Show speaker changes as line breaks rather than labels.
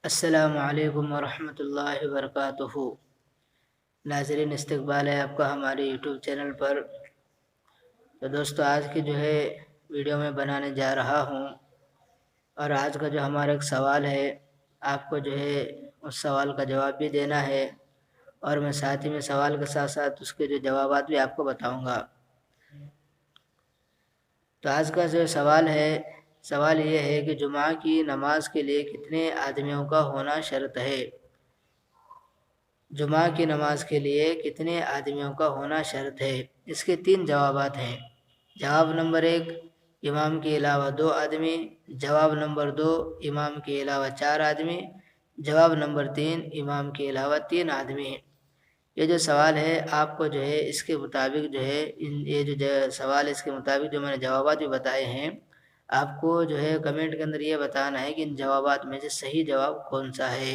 السلام علیکم ورحمۃ اللہ وبرکاتہ۔ ناظرین، استقبال ہے آپ کا ہمارے یوٹیوب چینل پر۔ تو دوستو، آج کی ویڈیو میں بنانے جا رہا ہوں، اور آج کا ہمارا ایک سوال ہے، آپ کو اس سوال کا جواب بھی دینا ہے، اور میں ساتھ ہی میں سوال کے ساتھ ساتھ اس کے جوابات بھی آپ کو بتاؤں گا۔ تو آج کا سوال یہ ہے کہ جمعہ کی نماز کے لیے کتنے آدمیوں کا ہونا شرط ہے؟ جمعہ کی نماز کے لیے کتنے آدمیوں کا ہونا شرط ہے؟ اس کے 3 جوابات ہیں۔ جواب نمبر 1، امام کے علاوہ 2 آدمی۔ جواب نمبر 2، امام کے علاوہ 4 آدمی۔ جواب نمبر 3، امام کے علاوہ 3 آدمی۔ یہ سوال ہے، آپ کو اس کے مطابق یہ سوال اس کے مطابق میں نے جوابات بھی بتائے ہیں، آپ کو کمنٹ کے اندر یہ بتانا ہے کہ ان جوابات میں سے صحیح جواب کون سا ہے۔